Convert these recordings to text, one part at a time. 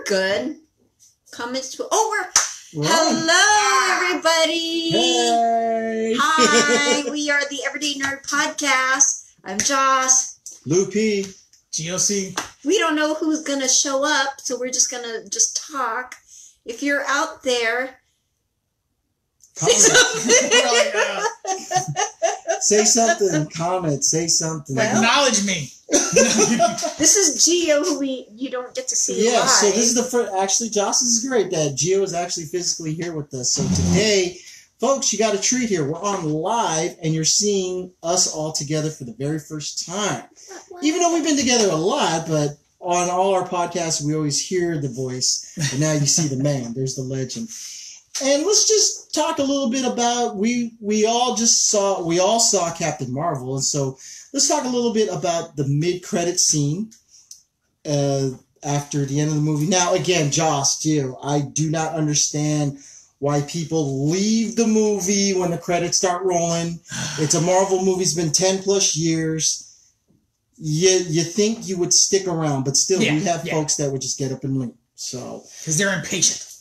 we're good. Comments to... Hello, everybody. Hey. Hi, we are the Everyday Nerd Podcast. I'm Joc. Loopy. Geo C. We don't know who's going to show up, so we're just going to talk. If you're out there... Say something. Say something. Comment. Say something. Acknowledge me. This is Geo, who you don't get to see live. So this is the first. Actually, Joc, this is great that Geo is actually physically here with us. So today, folks, you got a treat here. We're on live, and you're seeing us all together for the very first time. Even though we've been together a lot, but on all our podcasts, we always hear the voice. And now you see the man. There's the legend. And let's just talk a little bit about we all saw Captain Marvel, and so let's talk a little bit about the mid-credit scene after the end of the movie. Now, again, Joc, Geo, I do not understand why people leave the movie when the credits start rolling. It's a Marvel movie. It's been 10 plus years. You think you would stick around, but still, we have folks that would just get up and leave. So because they're impatient.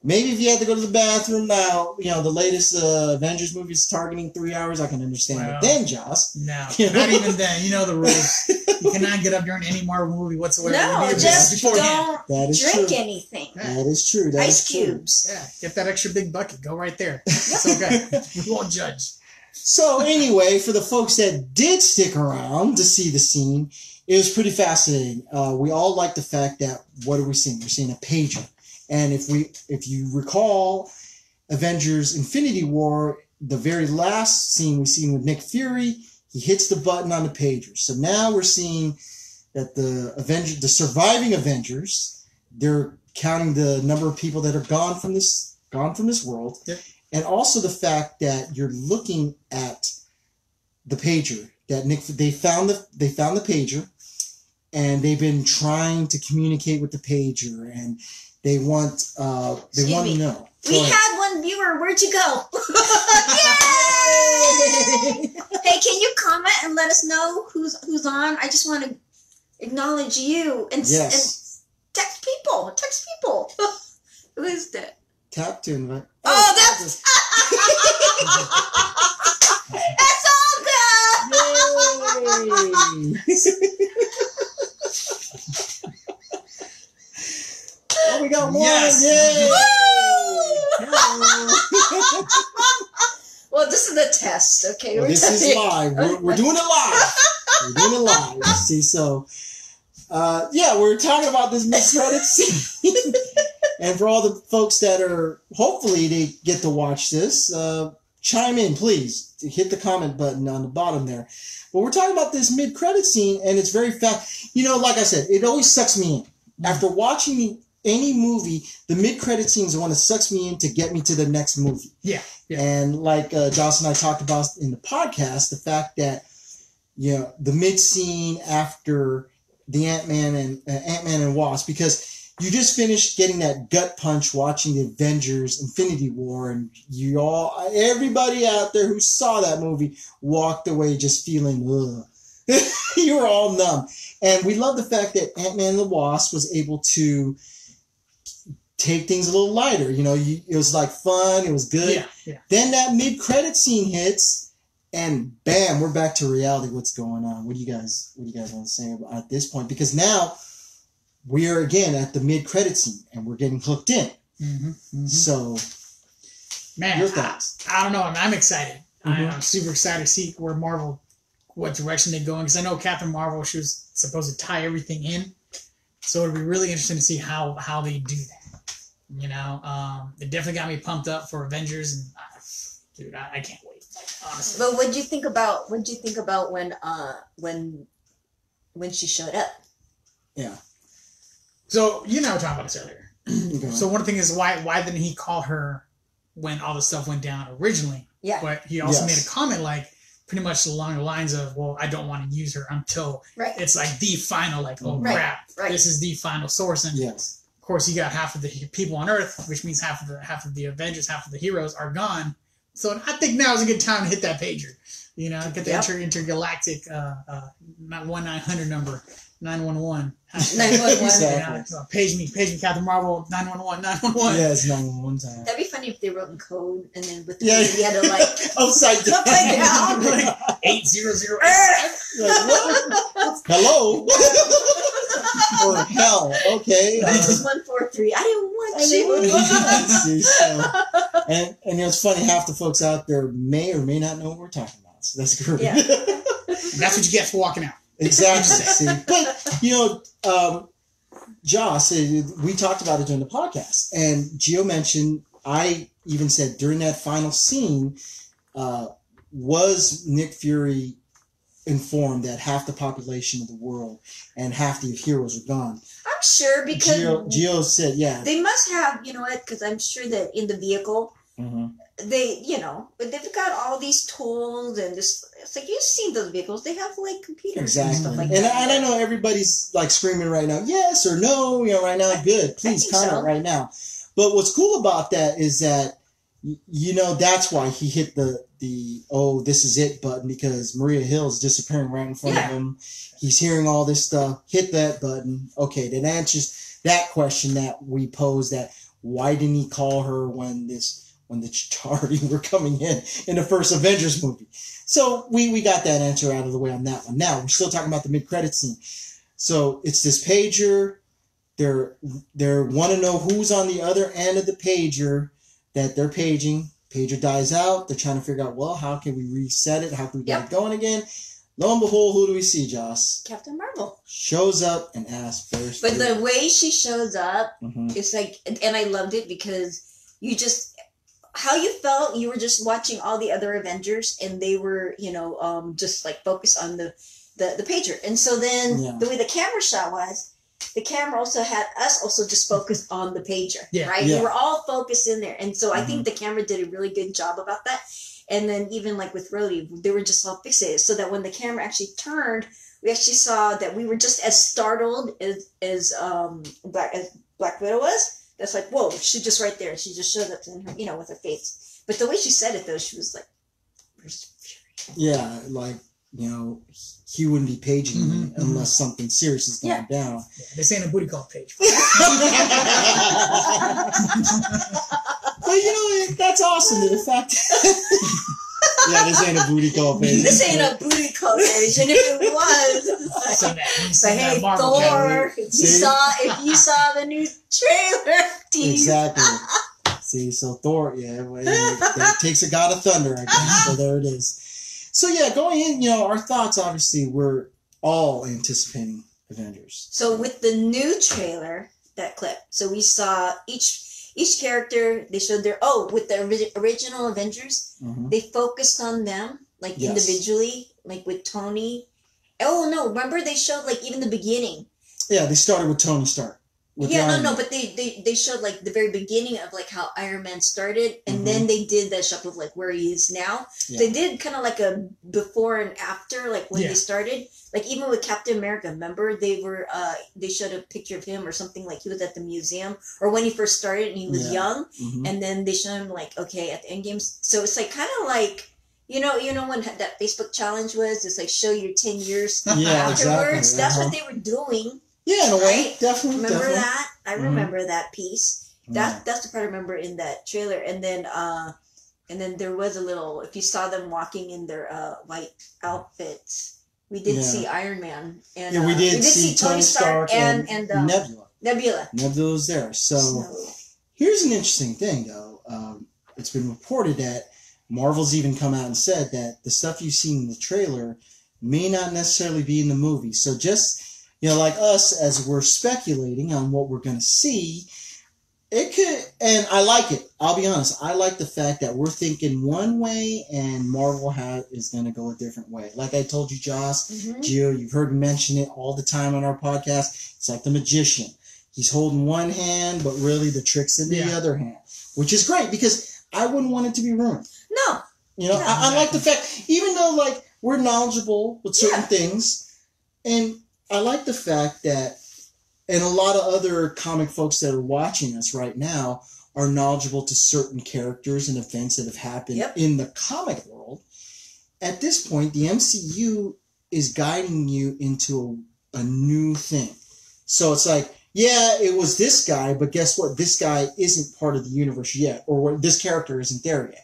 Maybe if you had to go to the bathroom now, the latest Avengers movie is targeting 3 hours, I can understand it then, Joc. No, not even then. You know the rules. You cannot get up during any Marvel movie whatsoever. No, just don't drink true. anything. That is true. Ice cubes. Yeah, get that extra big bucket. Go right there. It's okay. We won't judge. So anyway, for the folks that did stick around to see the scene, it was pretty fascinating. We all like the fact that, what are we seeing? We're seeing a pager. And if you recall Avengers Infinity War, the very last scene we see with Nick Fury, he hits the button on the pager. So now we're seeing that the surviving Avengers, they're counting the number of people that are gone from this world. Yep. And also the fact that you're looking at the pager that they found the pager, and they've been trying to communicate with the pager, and they want to know. We had one viewer. Where'd you go? Yay! Hey, can you comment and let us know who's on? I just want to acknowledge you and text people. Who is that? Tap to invite. Oh, that's that's all good. Yay! Oh, we got one! Yes. Yay! Well, this is the test, okay? Well, this is live. We're doing it live. We're doing it live. See, so we're talking about this mid-credit scene. And for all the folks that are, hopefully they get to watch this, chime in, please. Hit the comment button on the bottom there. But we're talking about this mid-credit scene, and it's very fast. Like I said, it always sucks me in. After watching any movie, the mid-credit scene is the one that sucks me in to get me to the next movie. Yeah. And like Joc and I talked about in the podcast, the fact that the mid scene after the Ant-Man and Wasp, because you just finished getting that gut punch watching the Avengers Infinity War, and everybody out there who saw that movie walked away just feeling ugh. You were all numb. And we love the fact that Ant-Man and the Wasp was able to take things a little lighter. It was like fun. It was good. Yeah. Then that mid-credit scene hits, and bam, we're back to reality. What's going on? What do you guys want to say at this point? Because now we are again at the mid-credit scene, and we're getting hooked in. Mm-hmm, mm-hmm. So, man, your thoughts? I don't know. I'm excited. Mm-hmm. I'm super excited to see what direction they're going. Because I know Captain Marvel, she was supposed to tie everything in. So it'll be really interesting to see how they do that. It definitely got me pumped up for Avengers, and dude, I can't wait. Honestly. But what'd you think about when she showed up? Yeah. So you and I were talking about this earlier. Okay. So one thing is why didn't he call her when all this stuff went down originally? Yeah. But he also made a comment pretty much along the lines of, well, I don't want to use her until it's like the final, crap, this is the final source. And of course, you got half of the people on Earth, which means half of the Avengers, half of the heroes are gone. So I think now is a good time to hit that pager. You know, get the intergalactic, not 1-900 number, 911. 911. Exactly. Page me, Captain Marvel, 911, 911. Yeah, it's 911 time. That'd be funny if they wrote in code and then with the you had to like upside down. Like 800. Like, what? Hello? Or hell, okay. This is 143. I didn't want you. See, so, and it's funny, half the folks out there may or may not know what we're talking about. So that's great. Yeah. That's what you get for walking out. Exactly. See, but Joss, we talked about it during the podcast, and Geo mentioned. I even said during that final scene, was Nick Fury informed that half the population of the world and half the heroes are gone? I'm sure because Geo said, yeah, they must have. You know what? Because I'm sure that in the vehicle. Mm-hmm. They've got all these tools and this. It's like you've seen those vehicles. They have like computers exactly. and stuff like and that. And I know everybody's like screaming right now, yes or no. Right now, good. Please comment right now. But what's cool about that is that that's why he hit the this is it button, because Maria Hill's disappearing right in front of him. He's hearing all this stuff. Hit that button. Okay, that answers that question that we posed. That why didn't he call her when the Chitauri were coming in the first Avengers movie? So we got that answer out of the way on that one. Now we're still talking about the mid-credit scene. So it's this pager. They want to know who's on the other end of the pager that they're paging. Pager dies out. They're trying to figure out, well, how can we reset it? How can we get it going again? Lo and behold, who do we see, Joss? Captain Marvel Shows up and asks first. But the way she shows up, mm-hmm. it's like, and I loved it because how you felt, you were just watching all the other Avengers and they were, just like focused on the pager. And so then the way the camera shot was, the camera also had us also just focused on the pager, right? Yeah. We were all focused in there. And so I think Mm-hmm. the camera did a really good job about that. And then even like with Rhodey, they were just all fixated. So that when the camera actually turned, we actually saw that we were just as startled as Black Widow was. That's like, whoa, she's just right there. She just showed up in her, with her face. But the way she said it though, she was like, where's Fury? Yeah, like, he wouldn't be paging me unless something serious is going down. Yeah, this ain't a booty call page. But that's awesome. The fact this ain't a booty call page. This ain't a booty call page. And if it was, but hey, Thor, if you saw the new trailer, exactly. See, so Thor, that takes a god of thunder, I guess. So there it is. So going in, our thoughts, obviously, we're all anticipating Avengers. So with the new trailer, that clip, so we saw each character, they showed with the original Avengers, they focused on them, like individually, like with Tony. Oh no, remember they showed like even the beginning. Yeah, they started with Tony Stark. But they showed like the very beginning of like how Iron Man started, and then they did that shot of like where he is now. Yeah. They did kind of like a before and after, like when they started. Like even with Captain America, remember they showed a picture of him or something, like he was at the museum or when he first started and he was young, and then they showed him like at the end games. So it's like kind of like. You know when that Facebook challenge was? It's like show your 10 years afterwards. Exactly. That's what they were doing. Yeah, in a way, definitely. Remember that? I remember that piece. That's the part I remember in that trailer. And then there was a little. If you saw them walking in their white outfits, we did see Iron Man, and we did see Tony Stark and Nebula. Nebula was there. So here's an interesting thing, though. It's been reported that Marvel's even come out and said that the stuff you've seen in the trailer may not necessarily be in the movie. So just, like us, as we're speculating on what we're going to see, it could, and I like it. I'll be honest. I like the fact that we're thinking one way and Marvel is going to go a different way. Like I told you, Joss, Geo, you've heard me mention it all the time on our podcast. It's like the magician. He's holding one hand, but really the trick's in the other hand, which is great because I wouldn't want it to be ruined. No. I like the fact, even though like we're knowledgeable with certain things, and I like the fact that, and a lot of other comic folks that are watching us right now are knowledgeable to certain characters and events that have happened in the comic world. at this point, the MCU is guiding you into a new thing. So it's like, yeah, it was this guy, but guess what? This guy isn't part of the universe yet, or this character isn't there yet.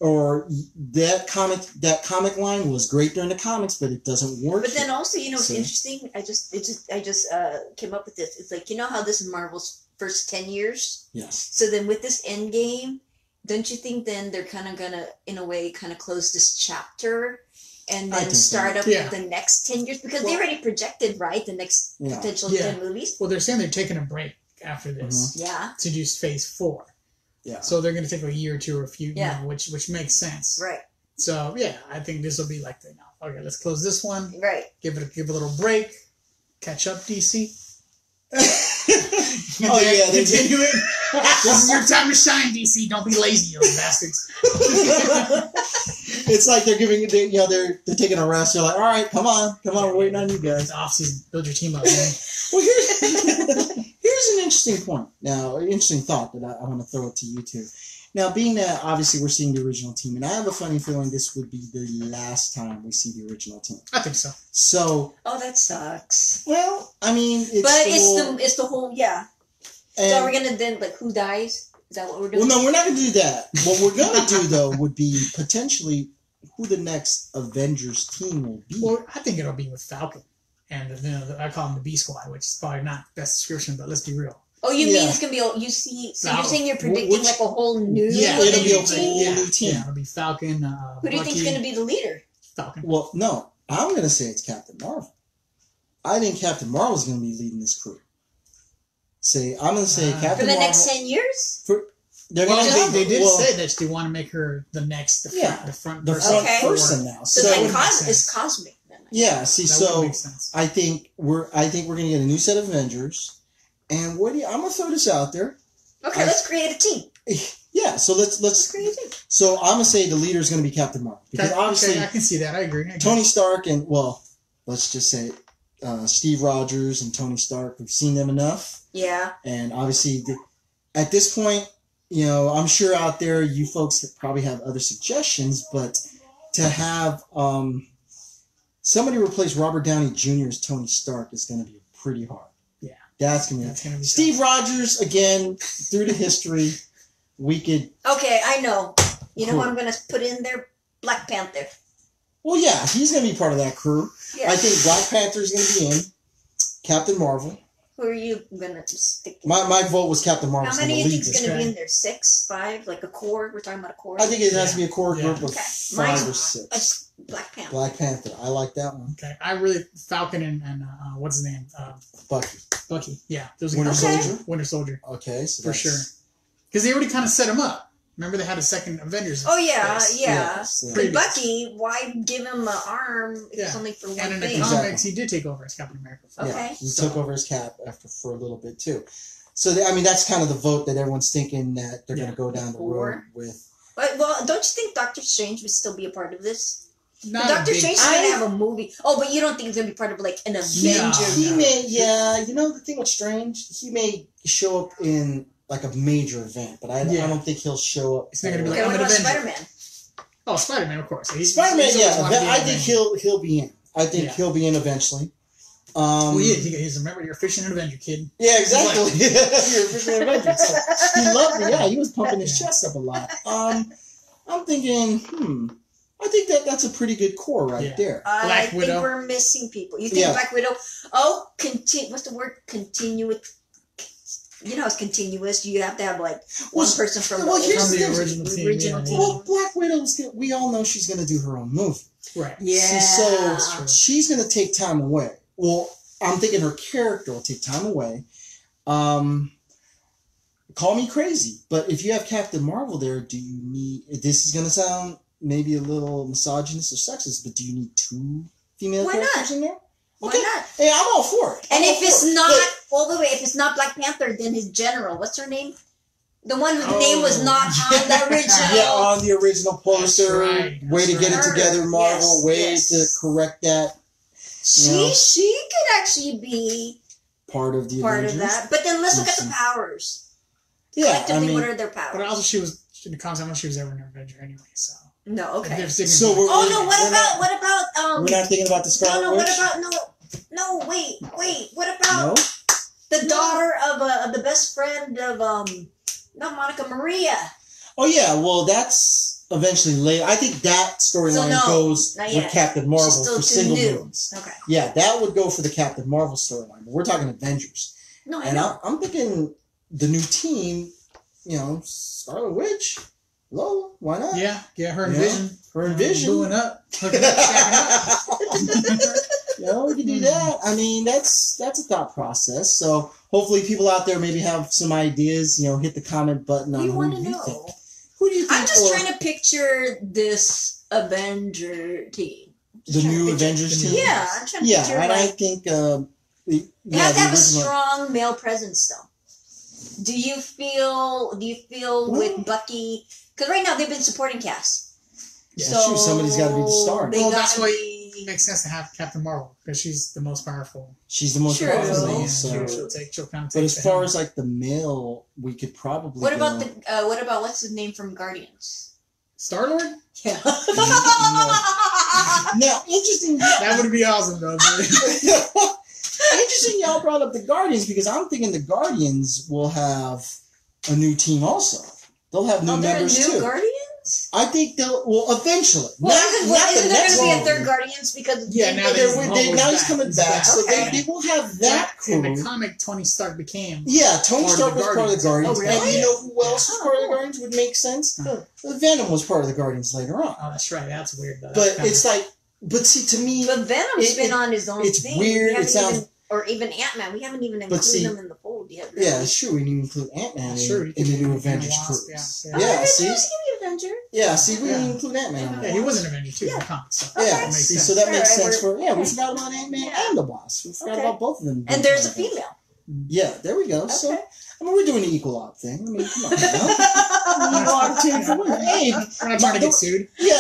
Or that comic line was great during the comics, but it doesn't work. But then also, it's interesting. I just came up with this. It's like, how this is Marvel's first 10 years? Yes. So then with this Endgame, don't you think then they're kind of gonna, in a way, kind of close this chapter and then start up with the next 10 years? Because they already projected, right, the next potential 10 movies. Well, they're saying they're taking a break after this. Yeah. To do Phase 4. Yeah. So they're going to take a year or two or a few, which makes sense. Right. So, I think this will be like, okay, let's close this one. Right. Give a little break. Catch up, DC. Continue it. This is your time to shine, DC. Don't be lazy, you bastards. It's like they're they're taking a rest. They're like, all right, come on, we're waiting on you guys. It's off-season. Build your team up, man. Well, here's an interesting point. Now, an interesting thought that I want to throw it to you two. Now, being that obviously we're seeing the original team, and I have a funny feeling this would be the last time we see the original team. I think so. So. Oh, that sucks. Well, I mean, it's the whole. So are we gonna then who dies? Is that what we're doing? Well, no, we're not gonna do that. What we're gonna do though would be potentially who the next Avengers team will be. Well, I think it'll be with Falcon, and I call him the B Squad, which is probably not best description, but let's be real. Oh, you mean it's gonna be? So you're saying you're predicting a whole new? It'll be a whole new team. Yeah, it'll be Falcon. Who do you think's gonna be the leader? Falcon. Well, no, I'm gonna say it's Captain Marvel. I think Captain Marvel's gonna be leading this crew. I'm gonna say Captain Marvel for the next 10 years. They did say that they want to make her the front person now. So it's cosmic. Then. Yeah. See, I think we're gonna get a new set of Avengers, and I'm gonna throw this out there. Okay, let's create a team. Yeah. So let's create a team. So I'm gonna say the leader is gonna be Captain Marvel because obviously I can see that. I agree. Tony Stark and let's just say Steve Rogers and Tony Stark. We've seen them enough. Yeah. And obviously, at this point, I'm sure out there you folks probably have other suggestions, but to have somebody replace Robert Downey Jr. as Tony Stark is going to be pretty hard. Yeah. That's going to be Steve tough. Rogers, again, through the history, we could... Okay, I know. You know what I'm going to put in there? Black Panther. Well, yeah, he's going to be part of that crew. Yeah. I think Black Panther is going to be in. Captain Marvel. Who are you gonna stick? My vote was Captain Marvel. How many do you think is gonna be in there? 6, 5, like a core? We're talking about a core. I think it has to be a core group of 5 or 6. Black Panther. Black Panther. I like that one. Okay, I really Falcon and what's his name? Bucky. Yeah, Winter Soldier. Winter Soldier. Okay, so for sure. Because they already kind of set him up. Remember they had a second Avengers. Oh yeah. But Bucky, why give him an arm if it's only for one thing? And in the comics, he did take over as Captain America. Okay. He took over as Cap for a little bit too. So that's kind of the vote that everyone's thinking that they're going to go down the road with. But don't you think Doctor Strange would still be a part of this? Doctor Strange is going to have a movie. Oh, but you don't think it's going to be part of an Avengers? He may. Yeah, the thing with Strange, he may show up in a major event, but I don't think he'll show up. It's not going to be what about Spider-Man? Oh, Spider-Man, of course. Spider-Man, I think he'll be in. I think he'll be in eventually. Remember, you're a fishing an Avenger, kid. Yeah, exactly. You're a fishing an Avenger. So he loved me. Yeah, he was pumping his chest up a lot. I'm thinking, I think that's a pretty good core right there. Black Widow. I think we're missing people. You think Black Widow? Oh, what's the word? Continuous. You know, it's continuous. You have to have one person from the original team. Well, Black Widow's we all know she's going to do her own movie. Right. Yeah. So she's going to take time away. Well, I'm thinking her character will take time away. Call me crazy, but if you have Captain Marvel there, do you need... This is going to sound maybe a little misogynist or sexist, but do you need 2 female characters in there? Okay. Why not? Hey, I'm all for it. And if it's not... if it's not Black Panther, then his general. What's her name? The one whose name was not on the original. Yeah, on the original poster. Right. Way to get it together, Marvel. To correct that. She could actually be part of the part Avengers. of that. But then let's look at the powers. Yeah, collectively, what are their powers? But also, she was in the comics. I don't know if she was ever an Avenger anyway. So No, okay. So what about we're not thinking about the Scarlet Witch? wait, what about the daughter of the best friend of not Monica, Maria? Oh yeah, well that's eventually later. I think that storyline goes with Captain Marvel for single moons. Okay. Yeah, that would go for the Captain Marvel storyline. But we're talking Avengers. No, I know. I'm thinking the new team, Scarlet Witch. Hello, why not? Yeah, her and Vision. Her and Vision. Booing up. Hooking up, stacking up. We can do that. I mean, that's a thought process. So hopefully people out there maybe have some ideas. Hit the comment button on who you think. Who do you think? I'm just trying to picture this Avenger team. The new Avengers team? Yeah, I'm trying to picture and I think... it has to have a strong male presence, though. Do you feel with Bucky... Because right now they've been supporting cast. Yeah, so somebody's got to be the star. Well, that's why it makes sense to have Captain Marvel, because she's the most powerful. She's the most powerful. So she'll kind of take as far as like the male, we could probably. What about what's his name from Guardians? Star-Lord? Yeah. Now, interesting. That would be awesome, though. Interesting y'all brought up the Guardians, because I'm thinking the Guardians will have a new team also. They'll have new members too. Guardians? I think they'll. Well, eventually. Isn't there going to be a third Guardians because now he's coming back, so they will have that crew. In the comic, Tony Stark became. Yeah, Tony Stark was part of the Guardians, oh, really? and you know who else was part of the Guardians would make sense? Venom was part of the Guardians later on. Oh, that's right. That's weird. Though. But it's like, see, to me, but Venom's been on his own. It's thing. weird. It sounds. Or even Ant-Man. We haven't even included him in the fold yet. Really. Yeah, it's true. We didn't include Ant-Man in the new Avengers crew. Yeah, see? Avenger. Yeah, see, we didn't include Ant-Man. Yeah, he was an Avenger too in the comics. So that makes sense for... Yeah, we forgot about Ant-Man and the Wasp. We forgot about both of them. And there's a female. Yeah, there we go. Okay. So, I mean, we're doing the equal op thing. I mean, come on now. Equal opportunity for women. Hey, we're not trying to get sued. Yeah.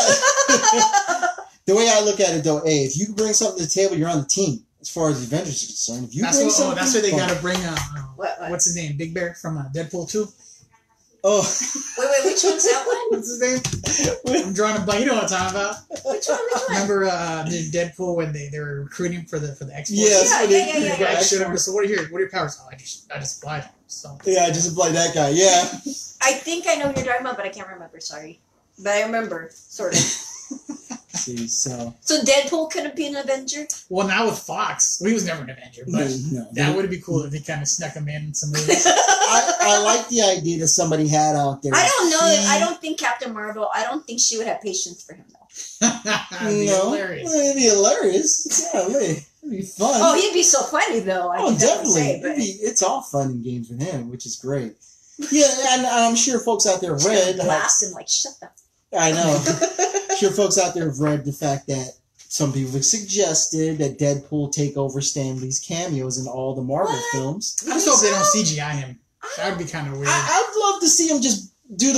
The way I look at it, though, hey, if you can bring something to the table, you're on the team. As far as the Avengers are concerned, if you bring something, that's where they got to bring. What's his name? Big Bear from Deadpool 2. Oh. Wait, which one's that one? What's his name? I'm drawing a blank. You know what I'm talking about? Which one? Remember Deadpool when they were recruiting for the X-Force? Yeah. So what are your powers? Oh, I just applied them. So. Yeah, I just applied that guy. Yeah. I think I know what you're talking about, but I can't remember. Sorry, but I remember sort of. See, so Deadpool couldn't be an Avenger? Well, now with Fox, he was never an Avenger, but that would be cool if he kind of snuck him in some movies. I like the idea that somebody had out there. I don't know. I don't think Captain Marvel. I don't think she would have patience for him though. That'd be hilarious. It'd be hilarious. Yeah, it'd be fun. Oh, he'd be so funny though. I can definitely say, but it's all fun and games with him, which is great. Yeah, and I'm sure folks out there have read. Blast him like shut the. I know. Sure, folks out there have read the fact that some people have suggested that Deadpool take over Stan Lee's cameos in all the Marvel films. I just hope they don't CGI him. That would be kind of weird. I'd love to see him just do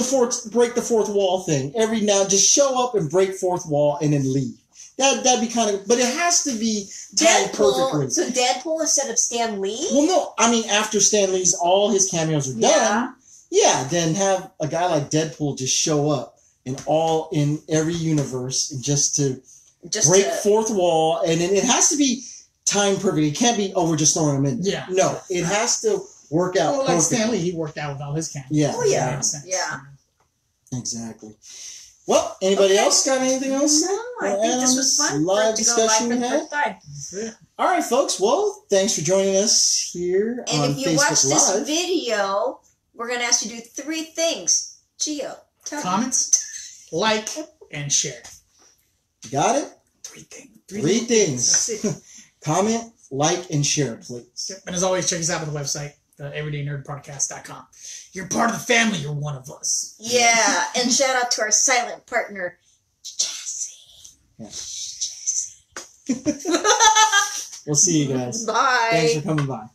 break the fourth wall thing every now. Just show up and break fourth wall and then leave. That'd be kind of, but it has to be timed perfectly. So Deadpool instead of Stan Lee? Well, no, I mean after Stan Lee's all his cameos are done. Yeah, then have a guy like Deadpool just show up. In every universe, just to break fourth wall, and then it has to be timed perfect. It can't be we're just throwing them in. Yeah. No, it has to work out. Well, like Stan Lee, he worked out with all his cameos. Yeah. Oh yeah. Yeah. Exactly. Well, anybody else got anything else? No, I think this was fun. Live discussion we had. All right, folks. Well, thanks for joining us here on Facebook Live. And if you watch this video, we're going to ask you to do 3 things. Geo, comments. Like and share. Got it? 3 things. 3 things. Comment, like, and share, please. Yep. And as always, check us out on the website, Everydaynerdpodcast.com. You're part of the family. You're one of us. Yeah. And shout out to our silent partner, Jesse. Yeah. Jesse. We'll see you guys. Bye. Thanks for coming by.